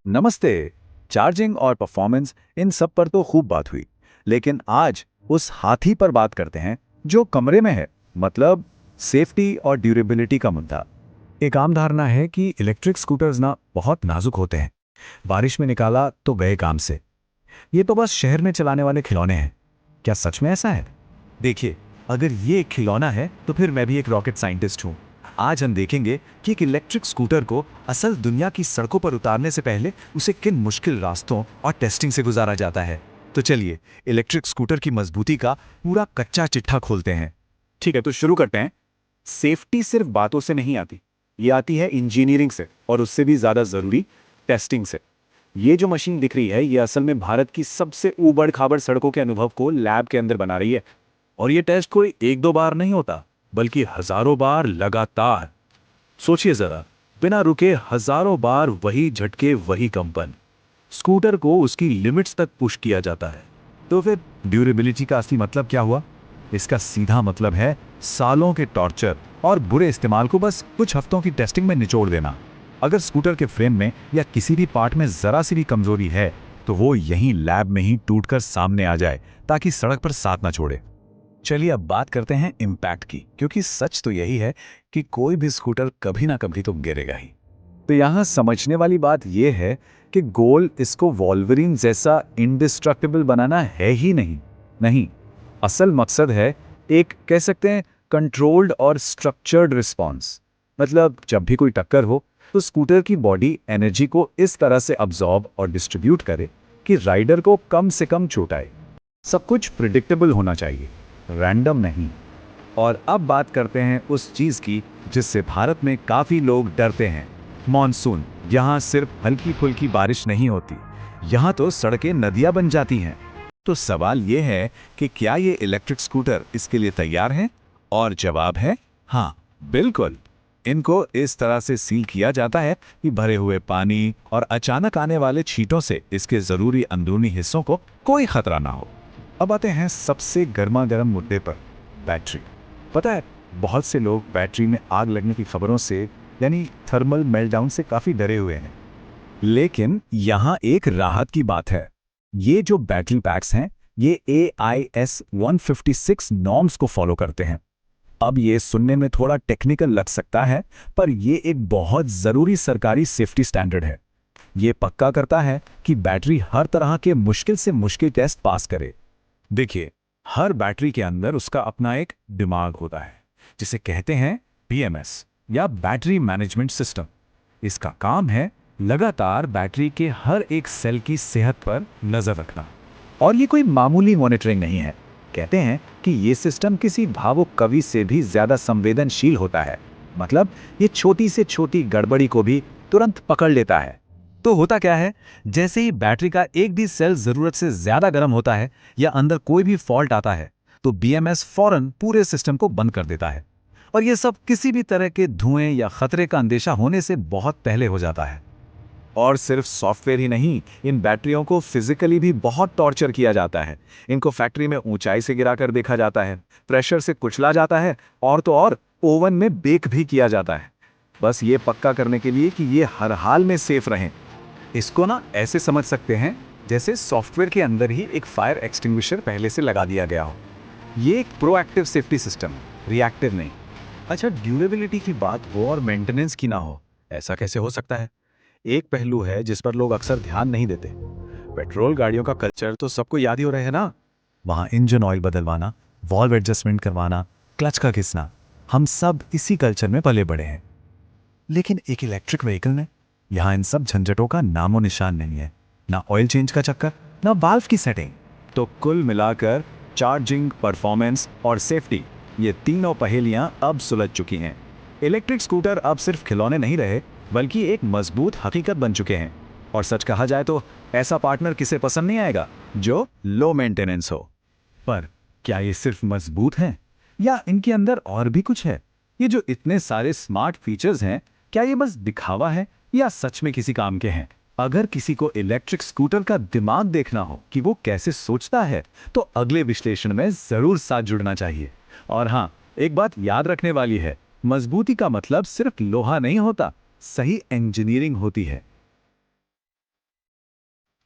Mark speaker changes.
Speaker 1: नमस्ते। चार्जिंग और performance in सब पर तो खूब बात हुई, लेकिन आज उस हाथी पर बात करते हैं जो कमरे में है, मतलब सेफ्टी और ड्यूरेबिलिटी का मुद्दा।
Speaker 2: एक आम धारणा है कि इलेक्ट्रिक स्कूटर्स ना बहुत नाजुक होते हैं। बारिश में निकाला तो गए काम से। ये तो बस शहर में चलाने वाले खिलौने हैं। क्या सच में ऐसा है?
Speaker 3: देखिए, अगर ये एक खिलौना है तो फिर मैं भी एक रॉकेट साइंटिस्ट हूँ। आज हम देखेंगे कि एक इलेक्ट्रिक स्कूटर को असल दुनिया की सड़कों पर उतारने से पहले उसे किन मुश्किल रास्तों और टेस्टिंग से गुजारा जाता है। तो चलिए, इलेक्ट्रिक स्कूटर की मजबूती का पूरा कच्चा चिट्ठा खोलते हैं।
Speaker 4: ठीक है, तो शुरू करते हैं। सेफ्टी सिर्फ बातों से नहीं आती, ये आती है इंजीनियरिंग से, और उससे भी ज़्यादा ज़रूरी टेस्टिंग से। ये जो मशीन दिख रही है, ये असल में भारत की सबसे ऊबड़ खाबड़ सड़कों के अनुभव को लैब के अंदर बना रही है।
Speaker 3: और ये टेस्ट कोई एक दो बार नहीं होता, बल्कि हजारों बार लगातार। सोचिए जरा, बिना रुके हजारों बार वही झटके, वही कंपन। स्कूटर को उसकी लिमिट्स तक पुश किया जाता है।
Speaker 2: तो फिर ड्यूरेबिलिटी का असली मतलब क्या हुआ? इसका सीधा मतलब है सालों के टॉर्चर और बुरे इस्तेमाल को बस कुछ हफ्तों की टेस्टिंग में निचोड़ देना। अगर स्कूटर के फ्रेम में या किसी भी पार्ट में जरा सी भी कमजोरी है तो वो यहीं लैब में ही टूटकर सामने आ जाए, ताकि सड़क पर साथ ना छोड़े।
Speaker 1: चलिए अब बात करते हैं इम्पैक्ट की, क्योंकि सच तो यही है कि कोई भी स्कूटर कभी ना कभी तो गिरेगा ही। तो यहाँ समझने वाली बात यह है कि गोल इसको वॉल्वरिन जैसा इंडिस्ट्रक्टिबल बनाना है ही नहीं, असल मकसद है एक, कह सकते हैं, कंट्रोल्ड और स्ट्रक्चर्ड रिस्पॉन्स। मतलब जब भी कोई टक्कर हो तो स्कूटर की बॉडी एनर्जी को इस तरह से अब्जॉर्ब और डिस्ट्रीब्यूट करे कि राइडर को कम से कम चोट आए। सब कुछ प्रिडिक्टेबल होना चाहिए, रैंडम नहीं। और अब बात करते हैं उस चीज की जिससे भारत में काफी लोग डरते हैं, मॉनसून। यहाँ सिर्फ हल्की फुल्की बारिश नहीं होती, यहाँ तो सड़कें नदियां बन जाती हैं।
Speaker 3: तो सवाल यह है कि क्या ये इलेक्ट्रिक स्कूटर इसके लिए तैयार है? और जवाब है हाँ, बिल्कुल। इनको इस तरह से सील किया जाता है कि भरे हुए पानी और अचानक आने वाले छींटों से इसके जरूरी अंदरूनी हिस्सों को कोई खतरा ना हो।
Speaker 2: अब आते हैं सबसे गर्मा गर्म मुद्दे पर, बैटरी। पता है, बहुत से लोग बैटरी में आग लगने की खबरों से, यानी थर्मल मेल्टडाउन से काफी डरे हुए हैं। लेकिन यहाँ एक राहत की बात है। ये जो बैटरी पैक्स हैं, ये AIS 156 नॉर्म्स को फॉलो करते हैं। अब ये सुनने में थोड़ा टेक्निकल लग सकता है, पर ये एक बहुत जरूरी सरकारी सेफ्टी स्टैंडर्ड है। ये पक्का करता है कि बैटरी हर तरह के मुश्किल से मुश्किल टेस्ट पास करे।
Speaker 3: देखिए, हर बैटरी के अंदर उसका अपना एक दिमाग होता है, जिसे कहते हैं BMS या बैटरी मैनेजमेंट सिस्टम। इसका काम है लगातार बैटरी के हर एक सेल की सेहत पर नजर रखना।
Speaker 1: और ये कोई मामूली मॉनिटरिंग नहीं है। कहते हैं कि ये सिस्टम किसी भावुक कवि से भी ज्यादा संवेदनशील होता है। मतलब ये छोटी से छोटी गड़बड़ी को भी तुरंत पकड़ लेता है।
Speaker 2: तो होता क्या है, जैसे ही बैटरी का एक भी सेल जरूरत से ज्यादा गर्म होता है या अंदर कोई भी फॉल्ट आता है, तो BMS फौरन पूरे सिस्टम को बंद कर देता है। और ये सब किसी भी तरह के धुएं या खतरे का अंदेशा होने से बहुत पहले हो जाता है।
Speaker 4: और सिर्फ सॉफ्टवेयर ही नहीं, इन बैटरियों को फिजिकली भी बहुत टॉर्चर किया जाता है। इनको फैक्ट्री में ऊंचाई से गिराकर देखा जाता है, प्रेशर से कुचला जाता है, और तो और ओवन में बेक भी किया जाता है, बस ये पक्का करने के लिए कि ये हर हाल में सेफ रहें।
Speaker 2: इसको ना ऐसे समझ सकते हैं जैसे सॉफ्टवेयर के अंदर ही एक फायर एक्सटिंग्विशर पहले से लगा दिया गया हो। ये एक प्रोएक्टिव सेफ्टी सिस्टम, रिएक्टिव नहीं। अच्छा, ड्यूरेबिलिटी की बात हो और मेंटेनेंस की ना हो, ऐसा कैसे हो सकता है? एक पहलू है जिस पर लोग अक्सर ध्यान नहीं देते। पेट्रोल गाड़ियों का कल्चर तो सबको याद ही हो रहा है ना। वहाँ इंजन ऑयल बदलवाना, वॉल्व एडजस्टमेंट करवाना, क्लच का घिसना, हम सब इसी कल्चर में पले बड़े हैं। लेकिन एक इलेक्ट्रिक व्हीकल में यहाँ इन सब झंझटों का नामो निशान नहीं है। ना ऑयल चेंज का चक्कर, ना वाल्व की सेटिंग।
Speaker 4: तो कुल मिलाकर चार्जिंग, परफॉर्मेंस और सेफ्टी, ये तीनों पहेलियां अब सुलझ चुकी हैं। इलेक्ट्रिक स्कूटर अब सिर्फ खिलौने नहीं रहे, बल्कि एक मजबूत हकीकत बन चुके हैं। और सच कहा जाए तो ऐसा पार्टनर किसे पसंद नहीं आएगा जो लो मेंटेनेंस हो।
Speaker 2: पर क्या ये सिर्फ मजबूत हैं या इनके अंदर और भी कुछ है? ये जो इतने सारे स्मार्ट फीचर्स हैं, क्या ये बस दिखावा है या सच में किसी काम के हैं? अगर किसी को इलेक्ट्रिक स्कूटर का दिमाग देखना हो कि वो कैसे सोचता है, तो अगले विश्लेषण में जरूर साथ जुड़ना चाहिए। और हाँ, एक बात याद रखने वाली है, मजबूती का मतलब सिर्फ लोहा नहीं होता, सही इंजीनियरिंग होती है।